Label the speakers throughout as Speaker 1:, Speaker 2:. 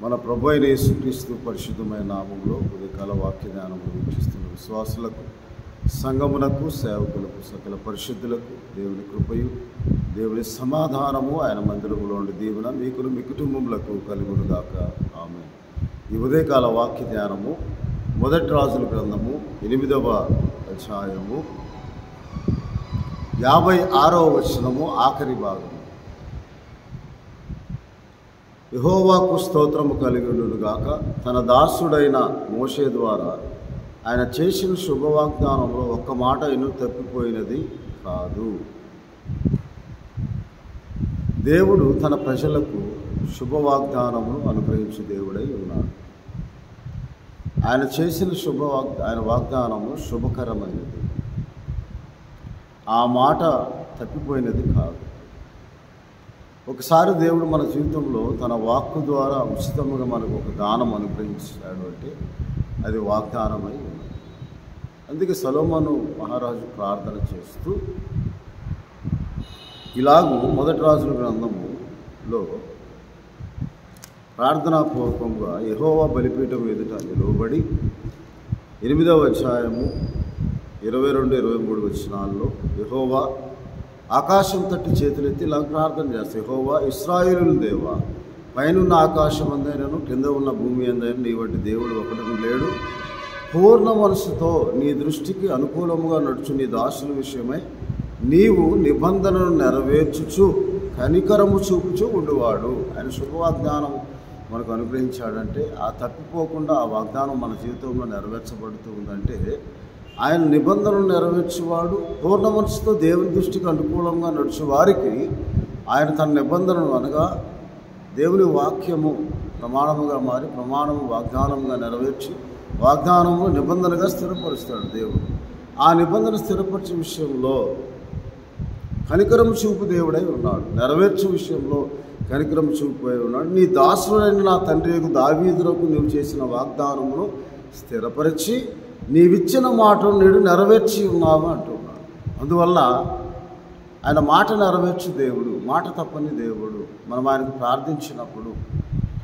Speaker 1: మన ప్రభు అయిన యేసుక్రీస్తు పరిశుద్ధమైన నామంలో ఉదయకాల వాక్య ధ్యానములు వీక్షిస్తున్న విశ్వాసులకు, సంఘమునకు, సేవకులకు, సకల పరిశుద్ధులకు దేవుని కృపయు, దేవుని సమాధానము ఆయన మందిరములో ఉండి దీవెన మీకును మీ కుటుంబములకు కలుగునుగాక. ఆమేన్. ఈ ఉదయకాల వాక్య ధ్యానము మొదటి రాజుల గ్రంథము 8వ అధ్యాయము 56వ వచనము ఆఖరి భాగము. యెహోవాకు స్తోత్రము కలుగునుగాక. తన దాసుడైన మోషే ద్వారా ఆయన చేసిన శుభవాగ్దానంలో ఒక్క మాట ఎన్నో తప్పిపోయినది కాదు. దేవుడు తన ప్రజలకు శుభవాగ్దానమును అనుగ్రహించే దేవుడై ఉన్నాడు. ఆయన చేసిన ఆయన వాగ్దానము శుభకరమైనది. ఆ మాట తప్పిపోయినది కాదు. ఒకసారి దేవుడు మన జీవితంలో తన వాక్కు ద్వారా ఉచితంగా మనకు ఒక దానం అనుగ్రహించాడు అంటే అది వాగ్దానమై ఉన్నది. అందుకే సొలొమోను మహారాజు ప్రార్థన చేస్తూ ఇలాగూ మొదటి రాజుల గ్రంథములో ప్రార్థనాపూర్వకంగా యెహోవా బలిపీఠం ఎదుట నిలువబడి 8వ అధ్యాయము 22-23 వచనాల్లో యెహోవా ఆకాశం తట్టి చేతులెత్తి ఇలా ప్రార్థన చేస్తే, యెహోవా ఇశ్రాయేలు దేవా, పైనున్న ఆకాశం అందైనను కింద ఉన్న భూమి అందైనా నీ వంటి దేవుడు ఒకడు లేడు. పూర్ణ మనసుతో నీ దృష్టికి అనుకూలముగా నడుచు నీ దాసుల విషయమై నీవు నిబంధనను నెరవేర్చుచు కనికరము చూపుచూ ఉండువాడు. ఆయన శుభవాగ్దానం మనకు అనుగ్రహించాడంటే ఆ తప్పిపోకుండా ఆ వాగ్దానం మన జీవితంలో నెరవేర్చబడుతూ ఉందంటే ఆయన నిబంధనలు నెరవేర్చేవాడు. పూర్ణ మనసుతో దేవుని దృష్టికి అనుకూలంగా నడిచే వారికి ఆయన తన నిబంధనలు అనగా దేవుని వాక్యము ప్రమాణముగా మారి ప్రమాణము వాగ్దానముగా నెరవేర్చి వాగ్దానము నిబంధనగా స్థిరపరుస్తాడు దేవుడు. ఆ నిబంధన స్థిరపరిచే విషయంలో కనికరము చూపు దేవుడై ఉన్నాడు. నెరవేర్చే విషయంలో కనికరము చూపు ఉన్నాడు. నీ దాసుడైన నా తండ్రి దావీదులకు నీవు చేసిన వాగ్దానమును స్థిరపరిచి నీవిచ్చిన మాటను నేడు నెరవేర్చి ఉన్నావు అంటున్నాడు. అందువల్ల ఆయన మాట నెరవేర్చు దేవుడు, మాట తప్పని దేవుడు. మనం ఆయనకు ప్రార్థించినప్పుడు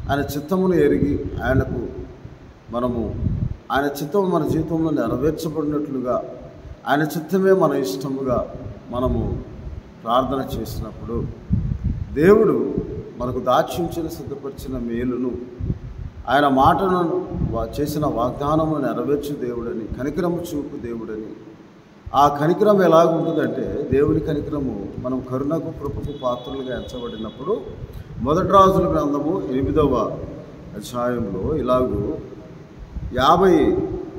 Speaker 1: ఆయన చిత్తమును ఎరిగి ఆయనకు మనము ఆయన చిత్తము మన జీవితంలో నెరవేర్చబడినట్లుగా ఆయన చిత్తమే మన ఇష్టముగా మనము ప్రార్థన చేసినప్పుడు దేవుడు మనకు దాచించిన సిద్ధపరిచిన మేలును ఆయన మాటను చేసిన వాగ్దానము నెరవేర్చు దేవుడని, కనికరము చూపు దేవుడని. ఆ కనికరం ఎలాగుంటుందంటే దేవుని కనికరము మనం కరుణకు కృపకు పాత్రలుగా ఎంచబడినప్పుడు మొదటి రాజుల గ్రంథము 8వ అధ్యాయంలో ఇలాగూ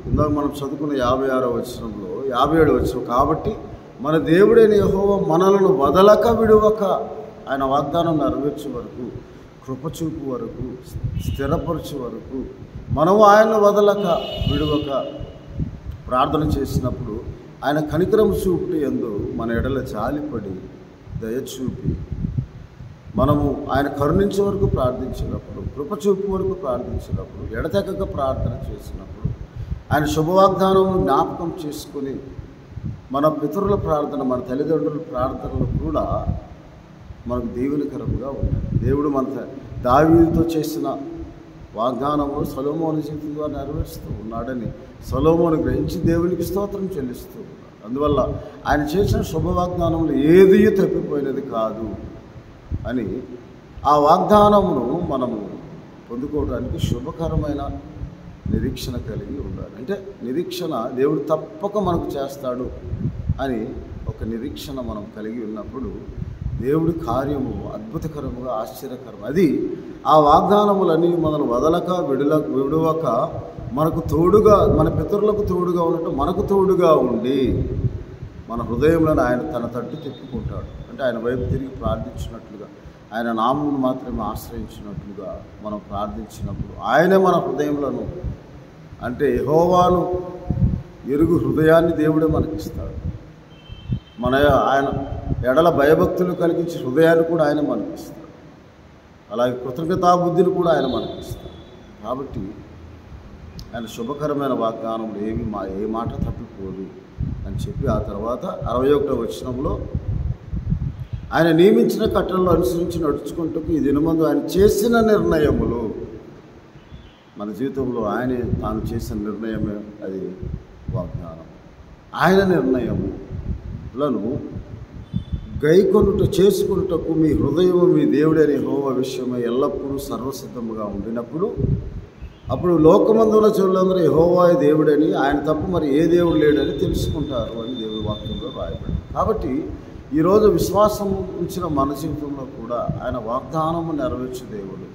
Speaker 1: ఇందాక మనం చదువుకున్న 56వ వచనంలో 57వ వచనం, కాబట్టి మన దేవుడైన యెహోవా మనలను వదలక విడువక ఆయన వాగ్దానం నెరవేర్చే వరకు, కృపచూపు వరకు, స్థిరపరచే వరకు మనము ఆయన వదలక విడువక ప్రార్థన చేసినప్పుడు ఆయన కనికరము చూపుటి యందు మన ఎడల జాలిపడి దయచూపి మనము ఆయన కరుణించే వరకు ప్రార్థించినప్పుడు, కృపచూపు వరకు ప్రార్థించినప్పుడు, ఎడతెగక ప్రార్థన చేసినప్పుడు ఆయన శుభవాగ్దానము జ్ఞాపకం చేసుకొని మన పితరుల ప్రార్థన, మన తల్లిదండ్రుల ప్రార్థనలు కూడా మనకు దీవెనకరంగా ఉంటాయి. దేవుడు మన దావీదుతో చేసిన వాగ్దానము సొలొమోను జీవితం ద్వారా నెరవేరుస్తూ ఉన్నాడని సొలొమోను గ్రహించి దేవునికి స్తోత్రం చెల్లిస్తూ ఉన్నాడు. అందువల్ల ఆయన చేసిన శుభవాగ్దానంలో ఏది తప్పిపోయినది కాదు అని ఆ వాగ్దానమును మనము పొందుకోవడానికి శుభకరమైన నిరీక్షణ కలిగి ఉండాలి. అంటే నిరీక్షణ దేవుడు తప్పక మనకు చేస్తాడు అని ఒక నిరీక్షణ మనం కలిగి ఉన్నప్పుడు దేవుడి కార్యము అద్భుతకరముగా ఆశ్చర్యకరం. అది ఆ వాగ్దానములన్నీ మనల్ని వదలక విడువక మనకు తోడుగా, మన పితరులకు తోడుగా ఉన్నట్టు మనకు తోడుగా ఉండి మన హృదయంలో ఆయన తన తట్టు తిప్పుకుంటాడు. అంటే ఆయన వైపు తిరిగి ప్రార్థించినట్లుగా, ఆయన నామమును మాత్రమే ఆశ్రయించినట్లుగా మనం ప్రార్థించినప్పుడు ఆయనే మన హృదయంలోను, అంటే యెహోవాను ఎరుగు హృదయాన్ని దేవుడే మనకిస్తాడు. ఆయన ఎడల భయభక్తులు కలిగించి హృదయాన్ని కూడా ఆయన మనకిస్తాడు. అలాగే కృతజ్ఞతాబుద్ధిని కూడా ఆయన మనకిస్తాడు. కాబట్టి ఆయన శుభకరమైన వాగ్దానములు ఏ మాట తప్పిపోదు అని చెప్పి ఆ తర్వాత 61వ వచనంలో ఆయన నియమించిన కట్టడలు అనుసరించి నడుచుకుంటూ ఈ దినమందు ఆయన చేసిన నిర్ణయములు మన జీవితంలో ఆయనే తాను చేసిన నిర్ణయమే అది వాగ్దానం. ఆయన నిర్ణయములను గైకొనుట చేసుకున్నటకు మీ హృదయము మీ దేవుడైన యెహోవా విషయమై ఎల్లప్పుడూ సర్వసిద్ధముగా ఉండినప్పుడు అప్పుడు లోకమందున చెవులందరూ యెహోవా దేవుడని, ఆయన తప్ప మరి ఏ దేవుడు లేడని తెలుసుకుంటారు అని దేవుడి వాక్యంలో రాయబడింది. కాబట్టి ఈరోజు విశ్వాసం ఉంచిన మన జీవితంలో కూడా ఆయన వాగ్దానము నెరవేర్చు దేవుడు.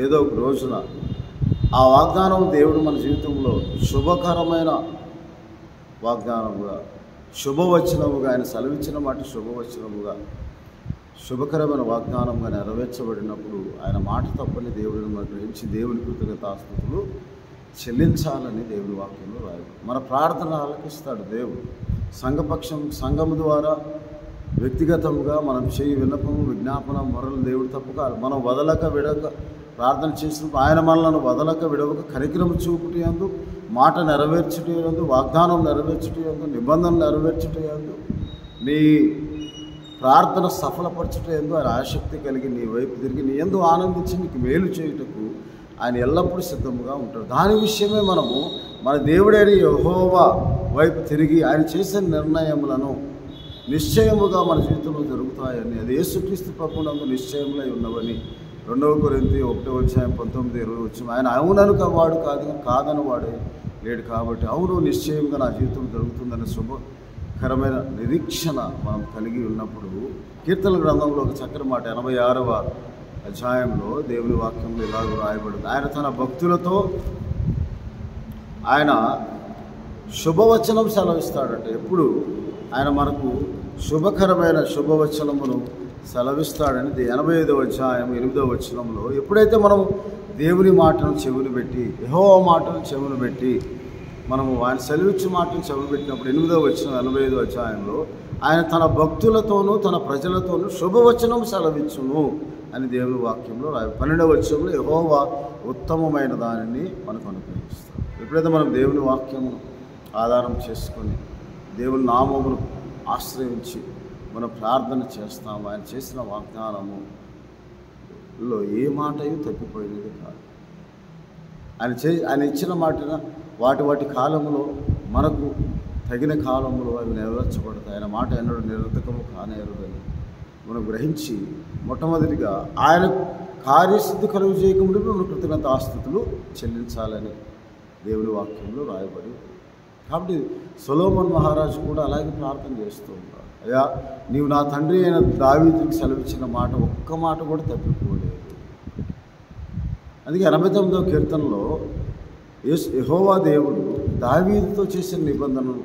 Speaker 1: ఏదో ఒక రోజున ఆ వాగ్దానం దేవుడు మన జీవితంలో శుభకరమైన వాగ్దానముగా, శుభవచనముగా, ఆయన సెలవిచ్చిన మాట శుభవచనముగా, శుభకరమైన వాగ్దానంగా నెరవేర్చబడినప్పుడు ఆయన మాట తప్పని దేవుడిని మనం గ్రహించి దేవుని కృతజ్ఞతాస్తుతులు చెల్లించాలని దేవుని వాక్యంలో రాయబడి మన ప్రార్థన ఆలకిస్తాడు దేవుడు. సంఘము ద్వారా వ్యక్తిగతంగా మనం చేయి విన్నపము విజ్ఞాపన మొరలు దేవుడు తప్పక మనం వదలక విడక ప్రార్థన చేసినప్పుడు ఆయన మనలను వదలక విడవక కనికరము చూపుటయందు, మాట నెరవేర్చుటయందు, వాగ్దానం నెరవేర్చుటయందు, నిబంధన నెరవేర్చుటయందు, నీ ప్రార్థన సఫలపరచుటయందు ఆయన ఆసక్తి కలిగి నీ వైపు తిరిగి నీ యందు ఆనందించి నీకు మేలు చేయుటకు ఆయన ఎల్లప్పుడూ సిద్ధముగా ఉంటాడు. దాని విషయమే మనము మన దేవుడైన యెహోవా వైపు తిరిగి ఆయన చేసిన నిర్ణయములను నిశ్చయముగా మన జీవితంలో జరుగుతాయని, అది యేసుక్రీస్తు ప్రభువునందు నిశ్చయములై ఉన్నవని 2 కొరింథీ 1:19-20 ఆయన అవునను వాడు కాదని వాడే లేడు. కాబట్టి అవును నిశ్చయంగా నా జీవితం జరుగుతుందనే శుభకరమైన నిరీక్షణ మనం కలిగి ఉన్నప్పుడు కీర్తన గ్రంథంలో ఒక చక్కని మాట 86వ అధ్యాయంలో దేవుని వాక్యంలో ఇలాగ రాయబడింది. ఆయన తన భక్తులతో ఆయన శుభవచనం సెలవిస్తాడంటే ఎప్పుడు ఆయన మనకు శుభకరమైన శుభవచనమును సెలవిస్తాడని 85వ అధ్యాయం 8వ వచనంలో ఎప్పుడైతే మనం దేవుని మాటను చెవులు పెట్టి యెహోవా మాటను చెవులు పెట్టి మనము ఆయన సెలవిచ్చి మాటను చెవులు పెట్టినప్పుడు 8వ వచనం 85వ అధ్యాయంలో ఆయన తన భక్తులతోనూ తన ప్రజలతోనూ శుభవచనం సెలవిచ్చును అని దేవుని వాక్యంలో 12వ వచనంలో యెహోవా ఉత్తమమైన దానిని మనకు అనుగ్రహిస్తాడు. ఎప్పుడైతే మనం దేవుని వాక్యమును ఆధారం చేసుకొని దేవుని నామమును ఆశ్రయించి మనం ప్రార్థన చేస్తాము, ఆయన చేసిన వాగ్దానములో ఏ మాటయు తప్పిపోయినది కాదు. ఆయన ఇచ్చిన మాటన వాటి కాలంలో మనకు తగిన కాలంలో అవి నెరవేర్చబడతాయి. ఆయన మాట ఎన్నడూ నిరర్థకము కానేరుదని మనం గ్రహించి మొట్టమొదటిగా ఆయన కార్యసిద్ధి కలుగు చేయకుండా మనం కృతజ్ఞతాస్తుతులు చెల్లించాలని దేవుని వాక్యంలో రాయబడి. కాబట్టి సొలొమోను మహారాజు కూడా అలాగే ప్రార్థన చేస్తూ ఉంటాడు. అయ్యా నీవు నా తండ్రి అయిన దావీదుకి సెలవిచ్చిన మాట ఒక్క మాట కూడా తప్పిపోలేదు. అందుకే 89వ కీర్తనలో యెహోవా దేవుడు దావీదుతో చేసిన నిబంధనను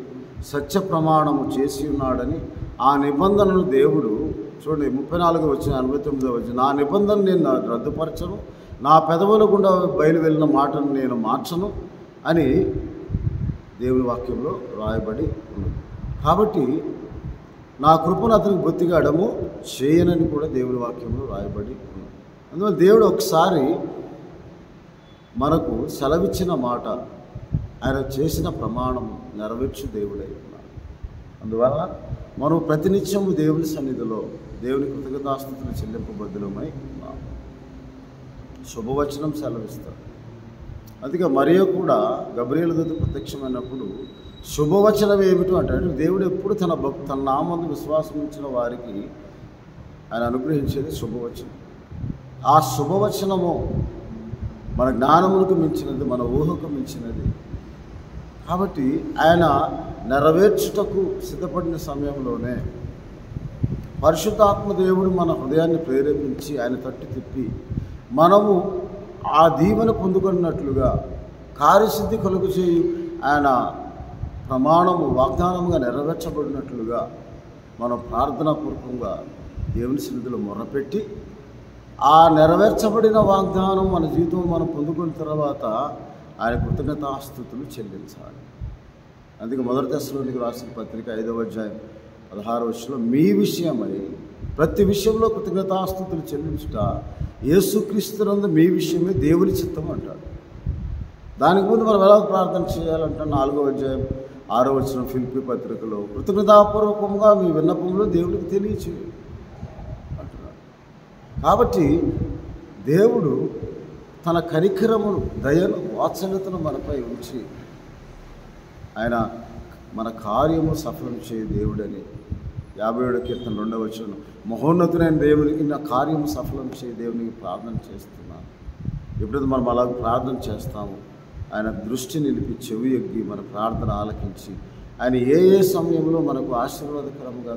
Speaker 1: సత్య ప్రమాణము చేసి ఉన్నాడని, ఆ నిబంధనను దేవుడు చూడండి 34వ వచనం 89వ వచనం, నా నిబంధన నేను రద్దుపరచను, నా పెదవుల గుండా బయలు వెళ్ళిన మాటను నేను మార్చను అని దేవుని వాక్యంలో రాయబడి ఉన్నది. కాబట్టి నా కృపను అతనికి బొత్తిగా అడము చేయనని కూడా దేవుని వాక్యంలో రాయబడి ఉన్నది. అందువల్ల దేవుడు ఒకసారి మనకు సెలవిచ్చిన మాట, ఆయన చేసిన ప్రమాణం నెరవేర్చు దేవుడై ఉన్నాడు. అందువల్ల మనం ప్రతినిత్యము దేవుని సన్నిధిలో దేవుని కృతజ్ఞతాస్తుతులు చెల్లింపబద్ధులమై ఉన్నాం. శుభవచనం సెలవిస్తాడు. అందుకే మరియ కూడా గబ్రియేలు దూత ప్రత్యక్షమైనప్పుడు శుభవచనం ఏమిటో అంటాడు. దేవుడు ఎప్పుడు తన నామందు విశ్వాసం ఉంచిన వారికి ఆయన అనుగ్రహించేది శుభవచనం. ఆ శుభవచనము మన జ్ఞానములకు మించినది, మన ఊహకు మించినది. కాబట్టి ఆయన నెరవేర్చుటకు సిద్ధపడిన సమయంలోనే పరిశుద్ధాత్మ దేవుడు మన హృదయాన్ని ప్రేరేపించి ఆయన తట్టు తిప్పి మనము ఆ దీవెన పొందుకున్నట్లుగా కార్యసిద్ధి కలుగు చేయి ఆయన ప్రమాణము వాగ్దానముగా నెరవేర్చబడినట్లుగా మనం ప్రార్థనాపూర్వకంగా దేవుని సన్నిధిలో మొరపెట్టి ఆ నెరవేర్చబడిన వాగ్దానం మన జీవితం మనం పొందుకున్న తర్వాత ఆయన కృతజ్ఞతాస్తుతులు చెల్లించాలి. అందుకే 1 దశలోనికి రాసిన పత్రిక 5వ అధ్యాయం 16వ వచనంలో మీ విషయమై ప్రతి విషయంలో కృతజ్ఞతాస్తుతులు చెల్లించుట యేసుక్రీస్తునందు మీ విషయమే దేవుని చిత్తం అంటాడు. దానికి ముందు మనం ఎలా ప్రార్థన చేయాలంటే 4వ అధ్యాయం 6వ వచనం ఫిలిప్పీ పత్రికలో కృతజ్ఞతాపూర్వకంగా మీ విన్నపంలో దేవుడికి తెలియచేయండి అంటున్నాడు. కాబట్టి దేవుడు తన కనికరమును, దయను, వాత్సల్యతను మనపై ఉంచి ఆయన మన కార్యము సఫలం చేయ దేవుడని 57వ కీర్తన 2వ వచనం, మహోన్నతులైన దేవునికి నా కార్యము సఫలం చేయ దేవునికి ప్రార్థన చేస్తున్నాను. ఎప్పుడైతే మనం అలా ప్రార్థన చేస్తామో ఆయన దృష్టి నిలిపి చెవి ఎగ్గి మన ప్రార్థన ఆలకించి ఆయన ఏ ఏ సమయంలో మనకు ఆశీర్వాదకరంగా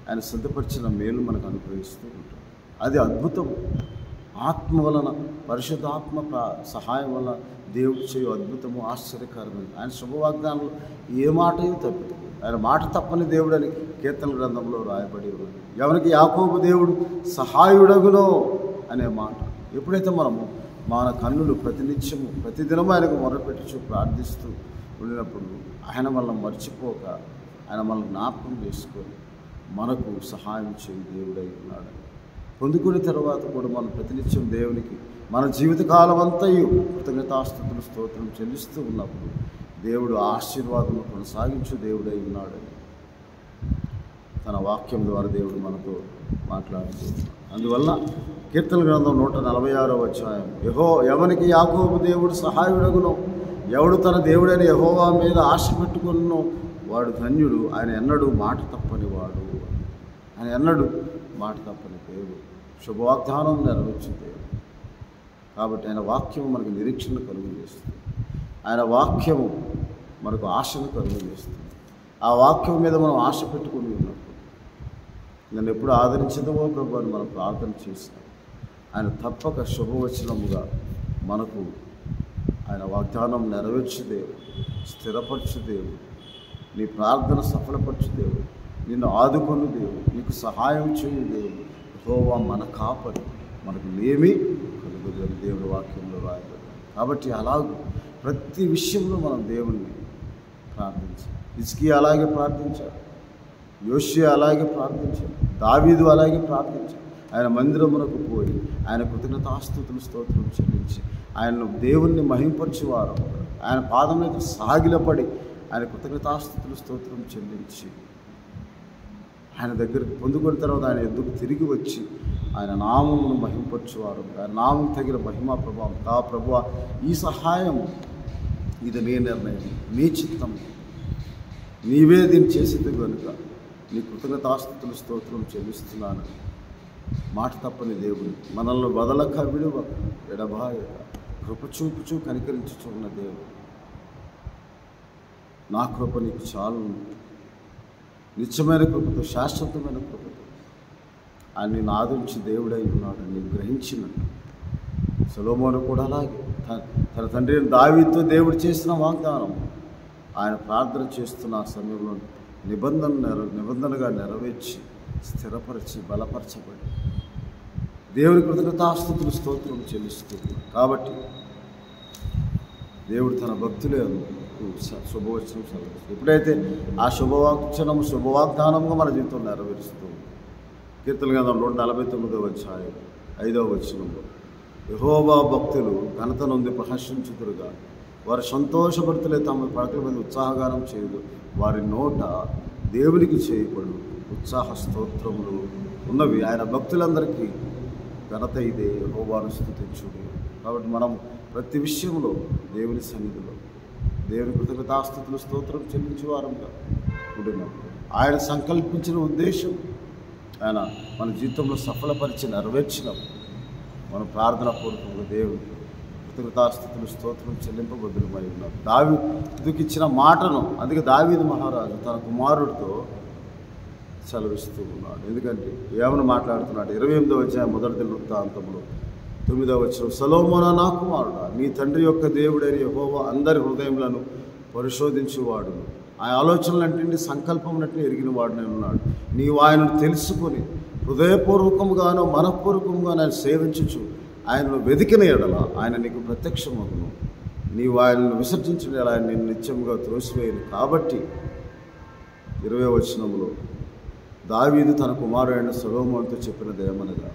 Speaker 1: ఆయన సిద్ధపరిచిన మేలు మనకు అనుగ్రహిస్తూ ఉంటాం. అది అద్భుతం. ఆత్మ వలన, పరిశుద్ధాత్మ సహాయం వలన దేవుడు చేయు అద్భుతము, ఆశ్చర్యకరమైనది. ఆయన శుభవాగ్దానంలో ఏ మాటయు తప్పదు. ఆయన మాట తప్పని దేవుడని కీర్తన గ్రంథంలో రాయబడి ఉన్నది. ఎవరికి యాకోబు దేవుడు సహాయుడగునో అనే మాట. ఎప్పుడైతే మనము మన కన్నులు ప్రతినిత్యము ప్రతిదినము ఆయనకు మొరపెట్టుచు ప్రార్థిస్తూ ఉండినప్పుడు ఆయన మనల్ని మర్చిపోక ఆయన మనల్ని జ్ఞాపకం చేసుకొని మనకు సహాయం చేయి దేవుడై ఉన్నాడు. పొందుకున్న తర్వాత కూడా మనం ప్రతినిత్యం దేవునికి మన జీవితకాలం అంతయు కృతజ్ఞతాస్తుతులు స్తోత్రం చెల్లిస్తూ ఉన్నప్పుడు దేవుడు ఆశీర్వాదం కొనసాగించు దేవుడై ఉన్నాడని తన వాక్యం ద్వారా దేవుడు మనతో మాట్లాడుతూ. అందువల్ల కీర్తన గ్రంథం 146వ అధ్యాయం, ఎవనికి యాకోబు దేవుడు సహాయుడగునో, ఎవడు తన దేవుడైన యెహోవా మీద ఆశ పెట్టుకున్నో వాడు ధన్యుడు. ఆయన ఎన్నడూ మాట తప్పని వాడు. ఆయన ఎన్నడూ మాట తప్పని దేవుడు, శుభవాగ్దానం నెరవేర్చు దేవుడు. కాబట్టి ఆయన వాక్యము మనకు నిరీక్షణ కలుగజేస్తుంది. ఆయన వాక్యము మనకు ఆశను కలుగజేస్తుంది. ఆ వాక్యం మీద మనం ఆశ పెట్టుకుని ఉన్నప్పుడు నన్ను ఎప్పుడు ఆదరించదమో ప్రభు అని మనం ప్రార్థన చేస్తాం. ఆయన తప్పక శుభవచనముగా మనకు ఆయన వాగ్దానం నెరవేర్చు దేవుడు, స్థిరపరచు దేవుడు, నీ ప్రార్థన సఫలపరచు దేవుడు, నిన్ను ఆదుకొను దేవుడు, నీకు సహాయం చేయు దేవుడు, యెహోవా మన కాపరి, మనకు లేమి కలుగుదని దేవుడి వాక్యంలో రాయబడింది. కాబట్టి అలాగే ప్రతి విషయంలో మనం దేవుణ్ణి ప్రార్థించాలి. హిజ్కియా అలాగే ప్రార్థించాడు, యోషియా అలాగే ప్రార్థించాడు, దావీదు అలాగే ప్రార్థించాడు. ఆయన మందిరమునకు పోయి ఆయన కృతజ్ఞతాస్తుతులు స్తోత్రం చెల్లించి ఆయనను దేవుణ్ణి మహింపరచువారు, ఆయన పాదం మీద సాగిలపడి ఆయన కృతజ్ఞతాస్తుతులు స్తోత్రం చెల్లించి ఆయన దగ్గరికి పొందుకున్న తర్వాత ఆయన ఎద్దుకు తిరిగి వచ్చి ఆయన నామమును మహింపరచువారు. ఆయన నామం తగిన మహిమా ప్రభావం. కా ప్రభువా, ఈ సహాయం ఇది నీ నిర్ణయం, నీ చిత్తం, నీవే దీన్ని చేసేది కనుక నీ కృతజ్ఞతాస్తుతులు స్తోత్రం చెల్లిస్తున్నాను. మాట తప్పని దేవుడు, మనల్ని వదలక విడువక ఎడబాయక కృప చూపుచూ కనికరించుచున్న దేవుడు. నా కృప నీకు చాలు, నిత్యమైన కృపతో, శాశ్వతమైన కృపతో ఆయన నేను ఆదరించి దేవుడై ఉన్నాడు నేను గ్రహించినట్టు. సొలొమోను కూడా అలాగే తన తండ్రి దావీదుతో దేవుడు చేసిన వాగ్దానం ఆయన ప్రార్థన చేస్తున్న ఆ సమయంలో నిబంధనగా నెరవేర్చి స్థిరపరిచి బలపరచబడి దేవుని కృతజ్ఞతాస్తుతులు స్తోత్రం చెల్లిస్తుంది. కాబట్టి దేవుడు తన భక్తులకు శుభవచనం సెలవిస్తుంది. ఎప్పుడైతే ఆ శుభవాగ్దానంగా మన జీవితంలో నెరవేరుస్తూ కీర్తన గ్రంథం 149వ అధ్యాయం 5వ వచనంలో, యెహోవా భక్తులు ఘనత నొంది ప్రహర్షించుదురుగా, వారు సంతోషపడుతులే తమ పడకల మీద ఉత్సాహగానం చేయదు, వారి నోట దేవునికి చేయబడు ఉత్సాహ స్తోత్రములు ఉన్నవి. ఆయన భక్తులందరికీ ఘనత ఇదే, యెహోవాను స్తుతించుడి. కాబట్టి మనం ప్రతి విషయంలో దేవుని సన్నిధిలో దేవుని కృతజ్ఞతాస్తుతులు స్తోత్రం చెల్లించే వారంగా ఉంటున్నాం. ఆయన సంకల్పించిన ఉద్దేశం ఆయన మన జీవితంలో సఫలపరిచి నెరవేర్చినప్పుడు మనం ప్రార్థన పూర్వకంగా దేవుని కృతజ్ఞతాస్తుతులు స్తోత్రం చెల్లింపబద్దులమై ఉన్నాం. దావీదుకి ఇచ్చిన మాటను అందుకే దావీదు మహారాజు తన కుమారుడితో సెలవిస్తూ ఉన్నాడు. ఎందుకంటే ఏమని మాట్లాడుతున్నాడు? 28వ అధ్యాయం మొదటి వృత్తాంతంలో 9వ వచనం, సొలొమోనా నా కుమారుడా, నీ తండ్రి యొక్క దేవుడైన యెహోవా అందరి హృదయములను పరిశోధించువాడు, ఆ ఆలోచనలన్నింటినీ సంకల్పమునట్టు ఎరిగిన వాడునే ఉన్నాడు. నీవు ఆయనను తెలుసుకొని హృదయపూర్వకముగానో మనఃపూర్వకంగానో ఆయన సేవించుచు ఆయనను వెతికిన ఎడల ఆయన నీకు ప్రత్యక్షమగును. నీవు ఆయనను విసర్జించిన ఎడల ఆయన నిన్ను నిత్యముగా త్రోసివేయను. కాబట్టి 20వ వచనంలో దావీదు తన కుమారుడైన సొలొమోనుతో చెప్పినదేమనగా,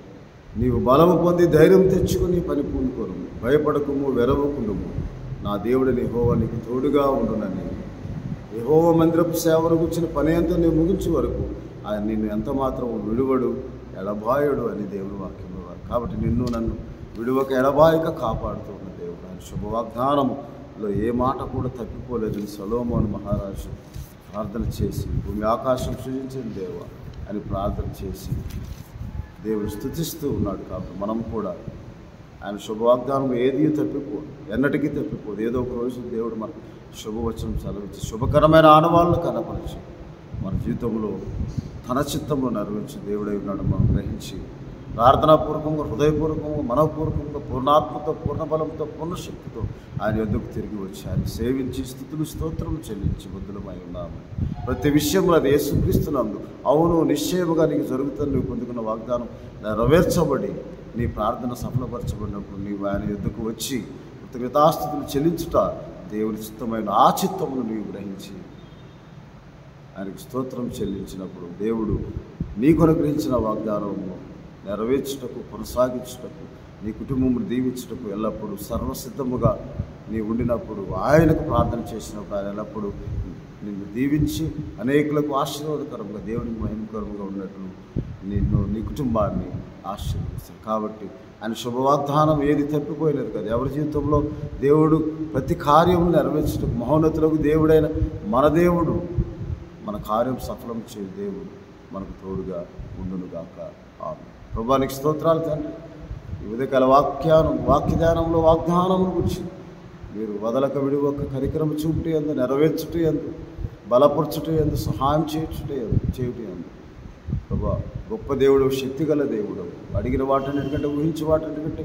Speaker 1: నీవు బలము పొంది ధైర్యం తెచ్చుకుని పని పూనుకోను, భయపడకుము, వెరవకుండుము, నా దేవుడని యెహోవా నీకు తోడుగా ఉండునని. యెహోవా మందిరపు సేవను గుర్చిన పని అంతా నీవు ముగించే వరకు ఆయన నిన్ను ఎంత మాత్రం విడువడు, ఎడబాయడు అని దేవుని వాక్యంలో. కాబట్టి నిన్ను నన్ను విడువక ఎడబాయక కాపాడుతున్న దేవుడు. ఆయన శుభవాగ్దానంలో ఏ మాట కూడా తప్పిపోలేదని సొలొమోను మహారాజు ప్రార్థన చేసి, భూమి ఆకాశం సృజించిన దేవ అని ప్రార్థన చేసి దేవుడు స్తుతిస్తూ ఉన్నాడు. కాబట్టి మనం కూడా ఆయన శుభవాగ్దానం ఏది తప్పిపోదు, ఎన్నటికీ తప్పిపోదు. ఏదో ఒక రోజు దేవుడు మన శుభవచనం చదివించి శుభకరమైన ఆనవాళ్ళను కనపరిచి మన జీవితంలో తన చిత్తంలో నెరవేర్చి దేవుడై ఉన్నాడు మనం గ్రహించి ప్రార్థనాపూర్వకంగా, హృదయపూర్వకంగా, మనఃపూర్వకంగా, పూర్ణాత్మతో, పూర్ణ బలంతో, పూర్ణ శక్తితో ఆయన యొద్దకు తిరిగి వచ్చి ఆయన సేవించి స్తుతులు స్తోత్రములు చెల్లించి బుద్ధులమై ఉన్నాము. ప్రతి విషయంలో అది యేసుక్రీస్తునందు అవును నిశ్చయముగా నీకు జరుగుతుంది. నువ్వు పొందుకున్న వాగ్దానం నెరవేర్చబడి నీ ప్రార్థన సఫలపరచబడినప్పుడు నీవు ఆయన యొద్దకు వచ్చి కృతజ్ఞతాస్తుతులు చెల్లించుట దేవుని చిత్తమైన ఆ చిత్తమును నీవు గ్రహించి ఆయనకు స్తోత్రం చెల్లించినప్పుడు దేవుడు నీకు అనుగ్రహించిన వాగ్దానము నెరవేర్చుటకు, కొనసాగించుటకు, నీ కుటుంబమును దీవించుటకు ఎల్లప్పుడూ సర్వసిద్ధముగా నీ ఉండినప్పుడు, ఆయనకు ప్రార్థన చేసినప్పుడు ఆయన ఎల్లప్పుడూ నిన్ను దీవించి అనేకులకు ఆశీర్వాదకరంగా, దేవునికి మహిమకరంగా ఉన్నట్లు నీ కుటుంబాన్ని ఆశీర్వదిస్తాడు. కాబట్టి ఆయన శుభవాగ్దానం ఏది తప్పిపోయినది కదా. ఎవరి జీవితంలో దేవుడు ప్రతి కార్యము నెరవేర్చుటకు మహోన్నతులకు దేవుడైన మన దేవుడు మన కార్యం సఫలం చేయు దేవుడు మనకు తోడుగా ఉండునుగాక. ఆమేన్. ప్రభువానికి స్తోత్రాలు తండ్రి. ఈ ఉదయకాల వాక్యధ్యానంలో వాగ్దానమును గురించి మీరు వదలక విడువక కనికరము చూపుట యందు, నెరవేర్చుట యందు, బలపరచుట యందు, సహాయం చేయుట యందు ప్రభా గొప్ప దేవుడు, శక్తిగల దేవుడు, అడిగిన వాటన్నిటికంటే, ఊహించే వాటన్నిటికంటే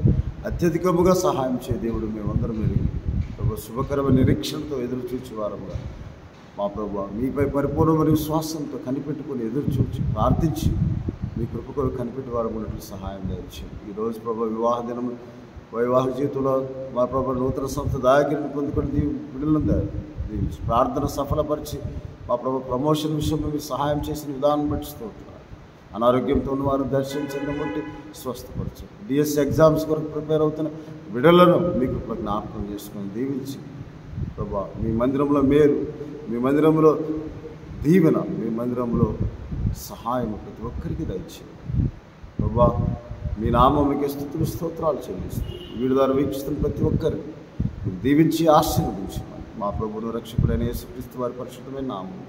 Speaker 1: అత్యధికముగా సహాయం చేయ దేవుడు మేమందరం ఎరిగి ప్రభు శుభకరమైన నిరీక్షణతో ఎదురు చూచేవారముగా మా ప్రభు మీపై పరిపూర్ణమైన విశ్వాసంతో కనిపెట్టుకుని ఎదురు చూచి ప్రార్థించి మీ కృప కొరకు కనిపెట్టేవారు ఉన్నట్లు సహాయం దయచేయండి. ఈరోజు ప్రభు వివాహ దినం, వైవాహ జీవితంలో మా ప్రభు నూతన సంస్థ దాయగిరిని పొందుకొని బిడ్డలను దీవించి ప్రార్థన సఫలపరిచి మా ప్రభు ప్రమోషన్ విషయంలో మీరు సహాయం చేసిన విధానం బట్టి స్తోత్రాలు. అనారోగ్యంతో ఉన్న వారు దర్శించడం బట్టి స్వస్థపరచండి. డిఎస్సి ఎగ్జామ్స్ కొరకు ప్రిపేర్ అవుతున్న బిడ్డలను మీ కృప జ్ఞాపకం చేసుకొని దీవించి ప్రభా మీ మందిరంలో మేలు, మీ మందిరంలో దీవెన, మీ మందిరంలో సహాయం ప్రతి ఒక్కరికి దయచేయండి. ప్రభా మీ నామముకే స్తుతులు స్తోత్రాలు చెల్లిస్తూ వీడి ద్వారా వీక్షిస్తున్న ప్రతి ఒక్కరిని మీరు దీవించి ఆశీర్వదించమని మా ప్రభువును రక్షకుడైన యేసుక్రీస్తు వారి పరిశుద్ధమైన నామం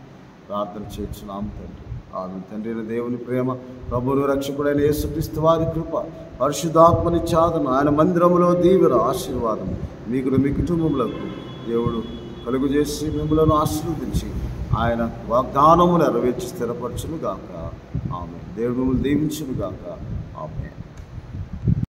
Speaker 1: ప్రార్థన చేయించున్నాము తండ్రి. ఆమేన్. తండ్రి అయిన దేవుని ప్రేమ, ప్రభువును రక్షకుడైన యేసుక్రీస్తు వారి కృప, పరిశుద్ధాత్మని చాదన, ఆయన మందిరంలో దీవెన, ఆశీర్వాదం మీకు మీ కుటుంబములకు దేవుడు కలుగు చేసి మిమ్మలను ఆశీర్వదించి ఆయన వాగ్దానము నెరవేర్చి స్థిరపరచును గాక. ఆమేన్. దేవుడు మిమ్మల్ని దీవించును గాక.